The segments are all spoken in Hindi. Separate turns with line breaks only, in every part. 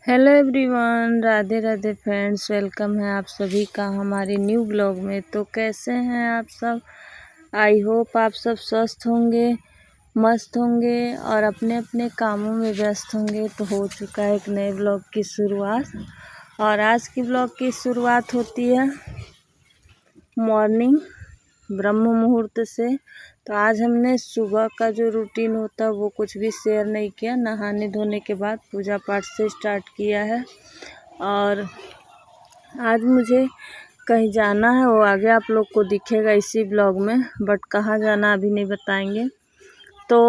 Hello everyone, Radhe Radhe friends. Welcome है आप सभी का हमारे न्यू ब्लॉग में। तो कैसे हैं आप सब? आई होप आप सब स्वस्थ होंगे, मस्त होंगे और अपने अपने कामों में व्यस्त होंगे। तो हो चुका है एक नए ब्लॉग की शुरुआत और आज की ब्लॉग की शुरुआत होती है मॉर्निंग ब्रह्म मुहूर्त से। तो आज हमने सुबह का जो रूटीन होता है वो कुछ भी शेयर नहीं किया। नहाने धोने के बाद पूजा पाठ से स्टार्ट किया है और आज मुझे कहीं जाना है, वो आगे आप लोग को दिखेगा इसी ब्लॉग में, बट कहाँ जाना अभी नहीं बताएंगे। तो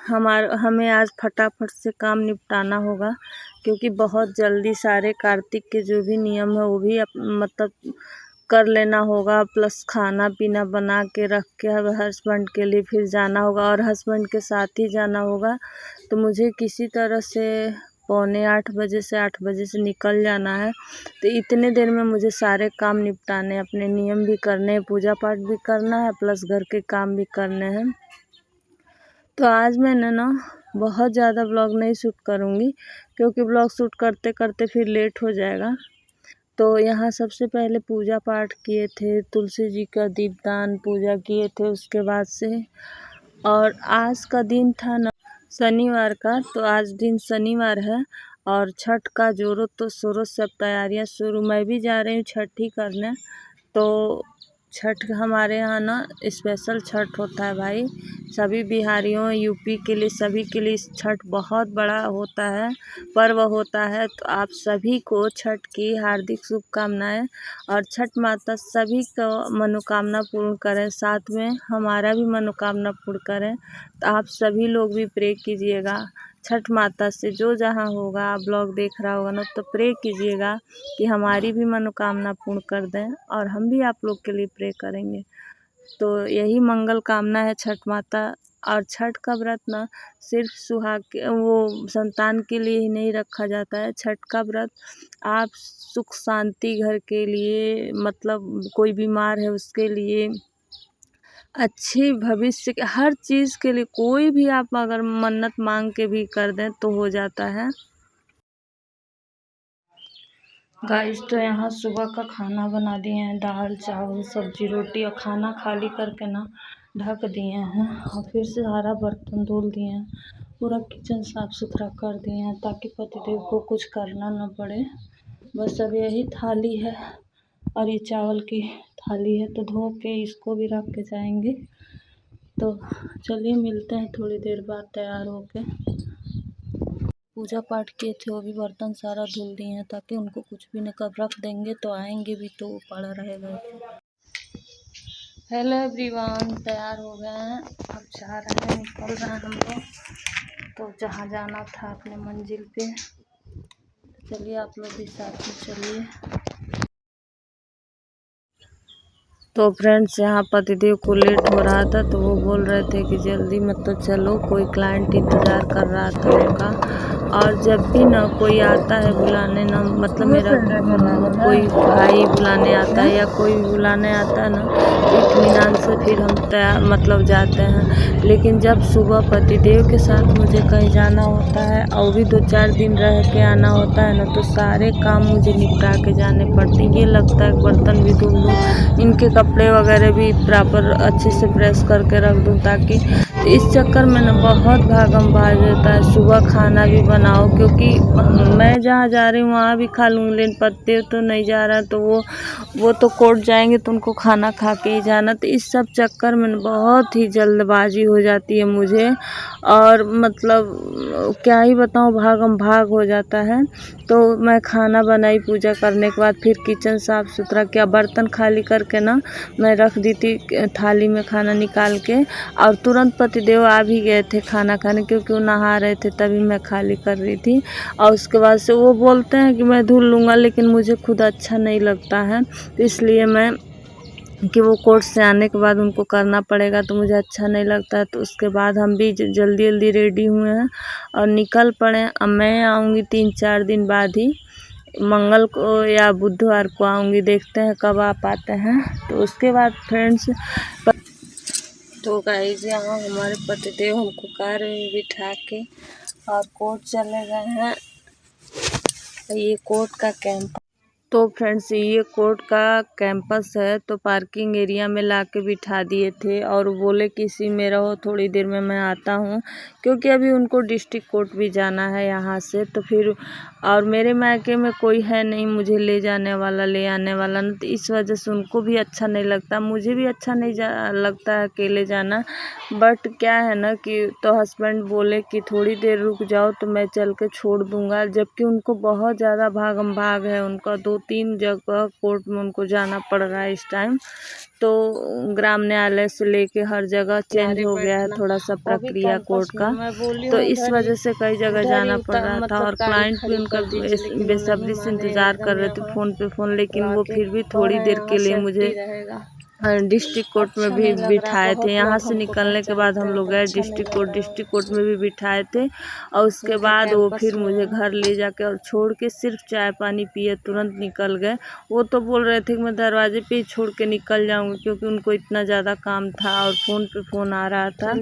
हमें आज फटाफट से काम निपटाना होगा क्योंकि बहुत जल्दी सारे कार्तिक के जो भी नियम है वो भी मतलब कर लेना होगा, प्लस खाना पीना बना के रख के हस्बैंड के लिए फिर जाना होगा और हस्बैंड के साथ ही जाना होगा। तो मुझे किसी तरह से 7:45 बजे से 8 बजे से निकल जाना है। तो इतने देर में मुझे सारे काम निपटाने, अपने नियम भी करने हैं, पूजा पाठ भी करना है, प्लस घर के काम भी करने हैं। तो आज मैंने ना बहुत ज़्यादा ब्लॉग नहीं शूट करूँगी क्योंकि ब्लॉग शूट करते करते फिर लेट हो जाएगा। तो यहाँ सबसे पहले पूजा पाठ किए थे, तुलसी जी का दीपदान पूजा किए थे उसके बाद से। और आज का दिन था ना शनिवार का, तो आज दिन शनिवार है और छठ का जोरों तो शोरों से अब तैयारियाँ शुरू। मैं भी जा रही हूँ छठ ही करने। तो छठ हमारे यहाँ ना स्पेशल छठ होता है भाई, सभी बिहारियों यूपी के लिए, सभी के लिए छठ बहुत बड़ा होता है, पर्व होता है। तो आप सभी को छठ की हार्दिक शुभकामनाएं और छठ माता सभी को मनोकामना पूर्ण करें, साथ में हमारा भी मनोकामना पूर्ण करें। तो आप सभी लोग भी प्रे कीजिएगा छठ माता से, जो जहाँ होगा, आप ब्लॉग देख रहा होगा ना, तो प्रे कीजिएगा कि हमारी भी मनोकामना पूर्ण कर दें और हम भी आप लोग के लिए प्रे करेंगे। तो यही मंगल कामना है छठ माता। और छठ का व्रत ना सिर्फ सुहाग वो संतान के लिए ही नहीं रखा जाता है। छठ का व्रत आप सुख शांति घर के लिए, मतलब कोई बीमार है उसके लिए, अच्छी भविष्य के हर चीज़ के लिए, कोई भी आप अगर मन्नत मांग के भी कर दें तो हो जाता है। गाइस तो यहाँ सुबह का खाना बना दिए हैं, दाल चावल सब्जी रोटी, और खाना खाली करके ना ढक दिए हैं और फिर से सारा बर्तन धुल दिए हैं, पूरा किचन साफ़ सुथरा कर दिए हैं ताकि पतिदेव को कुछ करना ना पड़े। बस अब यही थाली है और ये चावल की थाली है, तो धो के इसको भी रख के जाएंगे। तो चलिए मिलते हैं थोड़ी देर बाद तैयार होके। पूजा पाठ किए थे वो भी बर्तन सारा धुल दिए हैं ताकि उनको कुछ भी नहीं कर रख देंगे, तो आएंगे भी तो वो पड़ा रहेगा। हेलो एवरीवन, तैयार हो गए हैं, अब जा रहे हैं, निकल रहे हैं हम लोग। तो जहाँ जाना था अपने मंजिल पे, चलिए आप लोग भी साथ में चलिए। तो फ्रेंड्स यहाँ पतिदेव को लेट हो रहा था तो वो बोल रहे थे कि जल्दी मतलब चलो, कोई क्लाइंट इंतज़ार कर रहा था उनका। और जब भी ना कोई आता है बुलाने, ना मतलब मेरा कोई भाई बुलाने आता है या कोई भी बुलाने आता है ना, इत्मीनान से फिर हम तैयार मतलब जाते हैं। लेकिन जब सुबह पतिदेव के साथ मुझे कहीं जाना होता है और भी 2-4 दिन रह के आना होता है ना, तो सारे काम मुझे निपटा के जाने पड़ते हैं। ये लगता है बर्तन भी धुल दूँ, इनके कपड़े वगैरह भी प्रॉपर अच्छे से प्रेस करके रख दूँ, ताकि तो इस चक्कर में ना बहुत भागम भाग होता है। सुबह खाना भी बनाओ, क्योंकि मैं जहाँ जा रही हूँ वहाँ भी खा लूँगी, लेकिन पत्ते तो नहीं जा रहा, तो वो तो कोर्ट जाएंगे तो उनको खाना खा के ही जाना। तो इस सब चक्कर में बहुत ही जल्दबाजी हो जाती है मुझे, और मतलब क्या ही बताऊँ, भागम भाग हो जाता है। तो मैं खाना बनाई पूजा करने के बाद, फिर किचन साफ़ सुथरा किया, बर्तन खाली करके ना मैं रख दी थी थाली में खाना निकाल के, और तुरंत पतिदेव आ भी गए थे खाना खाने, क्योंकि वो नहा रहे थे तभी मैं खाली कर रही थी। और उसके बाद से वो बोलते हैं कि मैं धुल लूँगा, लेकिन मुझे खुद अच्छा नहीं लगता है, तो इसलिए मैं कि वो कोर्ट से आने के बाद उनको करना पड़ेगा, तो मुझे अच्छा नहीं लगता है। तो उसके बाद हम भी जल्दी जल्दी रेडी हुए हैं और निकल पड़े। अब मैं आऊँगी 3-4 दिन बाद ही, मंगल को या बुधवार को आऊँगी, देखते हैं कब आ पाते हैं। तो उसके बाद फ्रेंड्स, तो गाइस यहाँ हमारे पतिदेव हमको कार में बिठा के और कोर्ट चले गए हैं। ये कोर्ट का कैंप तो फ्रेंड्स ये कोर्ट का कैंपस है। तो पार्किंग एरिया में लाके बिठा दिए थे और बोले कि इसी में रहो, थोड़ी देर में मैं आता हूँ, क्योंकि अभी उनको डिस्ट्रिक्ट कोर्ट भी जाना है यहाँ से। तो फिर और मेरे मायके में कोई है नहीं मुझे ले जाने वाला ले आने वाला न, तो इस वजह से उनको भी अच्छा नहीं लगता, मुझे भी अच्छा नहीं लगता है अकेले जाना। बट क्या है ना कि तो हस्बैंड बोले कि थोड़ी देर रुक जाओ तो मैं चल के छोड़ दूँगा, जबकि उनको बहुत ज़्यादा भागम भाग है, उनका 2-3 जगह कोर्ट में उनको जाना पड़ रहा है इस टाइम। तो ग्राम न्यायालय से लेके हर जगह चेंज हो गया है थोड़ा सा प्रक्रिया कोर्ट का, तो इस वजह से कई जगह जाना पड़ रहा था। और क्लाइंट भी उनका बेसब्री से इंतज़ार कर रहे थे फ़ोन पे फ़ोन, लेकिन वो फिर भी थोड़ी देर के लिए मुझे डिस्ट्रिक्ट कोर्ट में भी बिठाए थे। यहाँ से निकलने के बाद हम लोग गए डिस्ट्रिक्ट कोर्ट में भी बिठाए थे, और उसके बाद वो फिर मुझे घर ले जाके और छोड़ के सिर्फ चाय पानी पिए तुरंत निकल गए। वो तो बोल रहे थे कि मैं दरवाजे पे ही छोड़ के निकल जाऊँगी, क्योंकि उनको इतना ज़्यादा काम था और फ़ोन पे फ़ोन आ रहा था।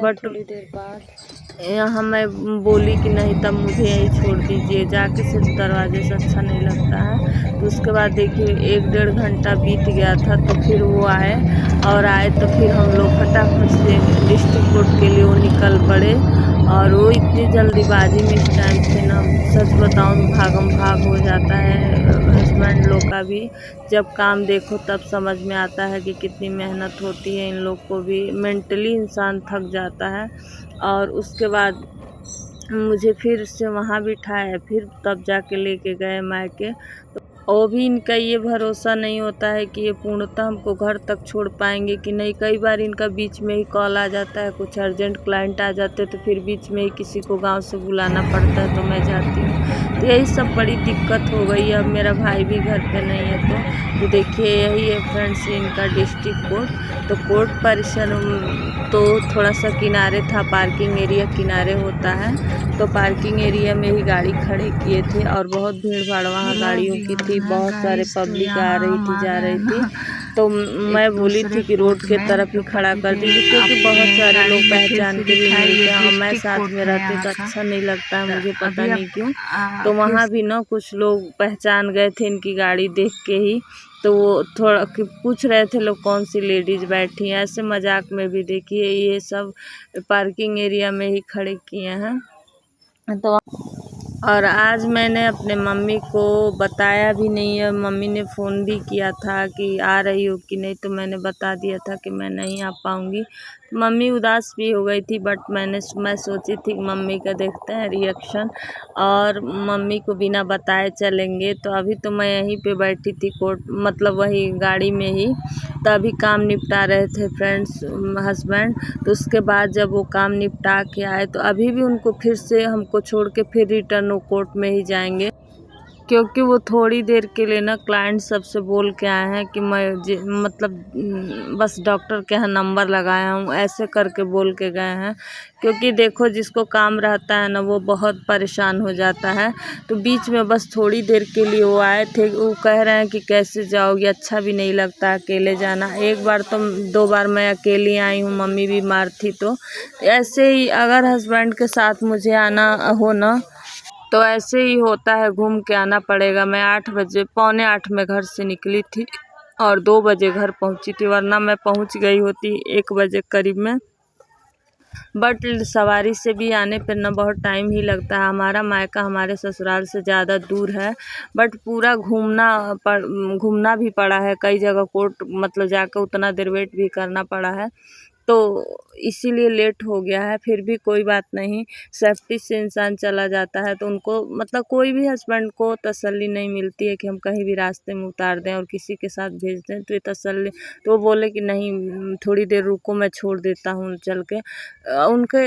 बट थोड़ी देर बाद यहाँ मैं बोली कि नहीं तब मुझे यहीं छोड़ दीजिए, जाके सिर्फ दरवाजे से अच्छा नहीं लगता है। तो उसके बाद देखिए 1-1.5 घंटा बीत गया था, तो फिर वो आए तो फिर हम लोग फटाफट से डिस्ट्रिक्ट कोर्ट के लिए वो निकल पड़े। और वो इतनी जल्दीबाजी में इस टाइम से ना सच बताऊँ भागम भाग हो जाता है हस्बैंड लोग का भी। जब काम देखो तब समझ में आता है कि कितनी मेहनत होती है इन लोग को भी, मेंटली इंसान थक जाता है। और उसके बाद मुझे फिर से वहाँ बिठाया, फिर तब जाके लेके गए मायके। वो भी इनका ये भरोसा नहीं होता है कि ये पूर्णतः हमको घर तक छोड़ पाएंगे कि नहीं। कई बार इनका बीच में ही कॉल आ जाता है, कुछ अर्जेंट क्लाइंट आ जाते तो फिर बीच में ही किसी को गांव से बुलाना पड़ता है, तो मैं जाती हूँ। तो यही सब बड़ी दिक्कत हो गई। अब मेरा भाई भी घर पे नहीं है, तो देखिए यही है फ्रेंड्स इनका डिस्ट्रिक्ट कोर्ट। तो कोर्ट परिसर तो थोड़ा सा किनारे था, पार्किंग एरिया किनारे होता है, तो पार्किंग एरिया में ही गाड़ी खड़े किए थे और बहुत भीड़ भाड़ वहाँ गाड़ियों की थी, बहुत सारे पब्लिक आ रही थी जा रही थी। तो मैं बोली थी कि रोड के तरफ ही खड़ा कर दीजिए, क्योंकि बहुत सारे लोग पहचान के भी मिलते हैं और मैं साथ में रहती तो अच्छा नहीं लगता है मुझे, पता नहीं क्यों। तो वहाँ भी ना कुछ लोग पहचान गए थे इनकी गाड़ी देख के ही, तो वो थोड़ा पूछ रहे थे लोग कौन सी लेडीज़ बैठी हैं, ऐसे मजाक में भी। देखिए ये सब पार्किंग एरिया में ही खड़े किए हैं। तो और आज मैंने अपने मम्मी को बताया भी नहीं है, मम्मी ने फ़ोन भी किया था कि आ रही हो कि नहीं, तो मैंने बता दिया था कि मैं नहीं आ पाऊँगी। मम्मी उदास भी हो गई थी, बट मैं सोची थी मम्मी का देखते हैं रिएक्शन, और मम्मी को बिना बताए चलेंगे। तो अभी तो मैं यहीं पे बैठी थी कोर्ट, मतलब वही गाड़ी में ही, तभी काम निपटा रहे थे फ्रेंड्स हस्बैंड। तो उसके बाद जब वो काम निपटा के आए, तो अभी भी उनको फिर से हमको छोड़ के फिर रिटर्न वो कोर्ट में ही जाएंगे, क्योंकि वो थोड़ी देर के लिए ना क्लाइंट सबसे बोल के आए हैं कि मैं मतलब बस डॉक्टर के यहाँ नंबर लगाया हूँ, ऐसे करके बोल के गए हैं। क्योंकि देखो जिसको काम रहता है ना वो बहुत परेशान हो जाता है। तो बीच में बस थोड़ी देर के लिए वो आए थे, वो कह रहे हैं कि कैसे जाओगी, अच्छा भी नहीं लगता अकेले जाना। एक बार तो 2 बार मैं अकेली आई हूँ, मम्मी बीमार थी। तो ऐसे ही अगर हस्बैंड के साथ मुझे आना हो ना, तो ऐसे ही होता है, घूम के आना पड़ेगा। मैं 8 बजे, पौने 8 में घर से निकली थी और 2 बजे घर पहुंची थी, वरना मैं पहुंच गई होती 1 बजे करीब में। बट सवारी से भी आने पर ना बहुत टाइम ही लगता है। हमारा मायका हमारे ससुराल से ज़्यादा दूर है, बट पूरा घूमना भी पड़ा है कई जगह कोर्ट, मतलब जाकर उतना देर वेट भी करना पड़ा है, तो इसीलिए लेट हो गया है। फिर भी कोई बात नहीं, सेफ्टी से इंसान चला जाता है। तो उनको मतलब कोई भी हस्बैंड को तसल्ली नहीं मिलती है कि हम कहीं भी रास्ते में उतार दें और किसी के साथ भेज दें, तो ये तसल्ली। तो वो बोले कि नहीं थोड़ी देर रुको, मैं छोड़ देता हूँ चल के।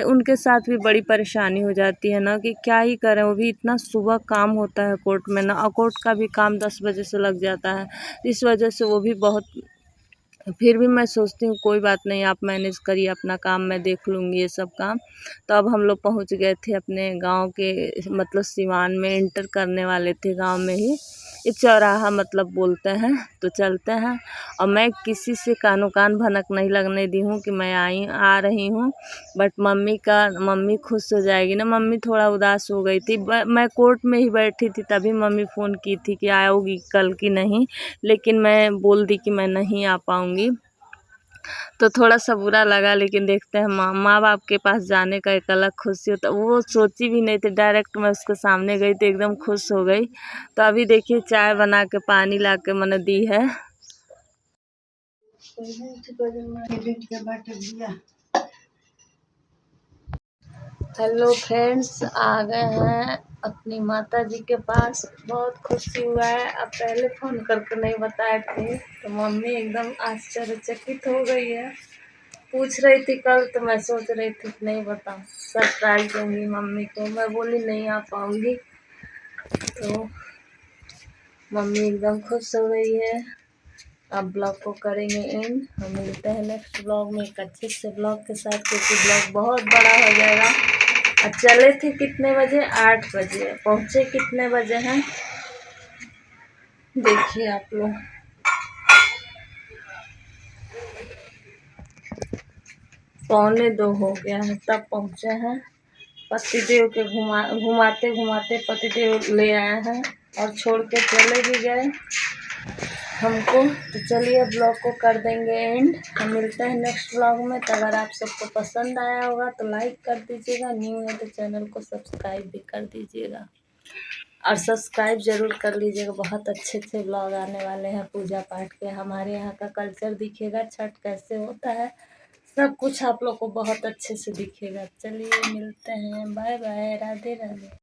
उनके साथ भी बड़ी परेशानी हो जाती है ना, कि क्या ही करें, वो भी इतना सुबह काम होता है कोर्ट में ना, और कोर्ट का भी काम 10 बजे से लग जाता है, इस वजह से वो भी बहुत। फिर भी मैं सोचती हूँ कोई बात नहीं, आप मैनेज करिए अपना काम, मैं देख लूँगी ये सब काम। तो अब हम लोग पहुँच गए थे अपने गांव के, मतलब सिवान में एंटर करने वाले थे गांव में ही। ये चौराहा मतलब बोलते हैं। तो चलते हैं। और मैं किसी से कानो कान भनक नहीं लगने दी हूँ कि मैं आ रही हूँ। बट मम्मी खुश हो जाएगी ना। मम्मी थोड़ा उदास हो गई थी। मैं कोर्ट में ही बैठी थी तभी मम्मी फ़ोन की थी कि आओगी कल की नहीं, लेकिन मैं बोल दी कि मैं नहीं आ पाऊँगी। तो थोड़ा सा बुरा लगा, लेकिन देखते हैं माँ बाप के पास जाने का एक अलग खुशी होता है। वो सोची भी नहीं थी, डायरेक्ट मैं उसके सामने गई तो एकदम खुश हो गई। तो अभी देखिए चाय बना के पानी ला के मैंने दी है। हेलो फ्रेंड्स, आ गए हैं अपनी माता जी के पास। बहुत खुशी हुआ है। अब पहले फ़ोन करके नहीं बताए थे तो मम्मी एकदम आश्चर्यचकित हो गई है। पूछ रही थी कल, तो मैं सोच रही थी कि नहीं बताऊँ, सरप्राइज दूँगी मम्मी को। मैं बोली नहीं आ पाऊँगी, तो मम्मी एकदम खुश हो गई है। अब ब्लॉग को करेंगे एंड हम मिलते हैं नेक्स्ट ब्लॉग में एक अच्छे से ब्लॉग के साथ, क्योंकि ब्लॉग बहुत बड़ा हो जाएगा। और चले थे कितने बजे? 8 बजे। पहुँचे कितने बजे हैं देखिए आप लोग। 1:45 हो गया है तब पहुँचे हैं। पतिदेव के घुमाते घुमाते पतिदेव ले आए हैं और छोड़ के चले भी गए हमको। तो चलिए ब्लॉग को कर देंगे एंड, हम मिलते हैं नेक्स्ट ब्लॉग में। तो अगर आप सबको पसंद आया होगा तो लाइक कर दीजिएगा, न्यू है तो चैनल को सब्सक्राइब भी कर दीजिएगा। और सब्सक्राइब ज़रूर कर लीजिएगा। बहुत अच्छे अच्छे ब्लॉग आने वाले हैं पूजा पाठ के। हमारे यहाँ का कल्चर दिखेगा, छठ कैसे होता है, सब कुछ आप लोग को बहुत अच्छे से दिखेगा। चलिए मिलते हैं, बाय बाय, राधे राधे।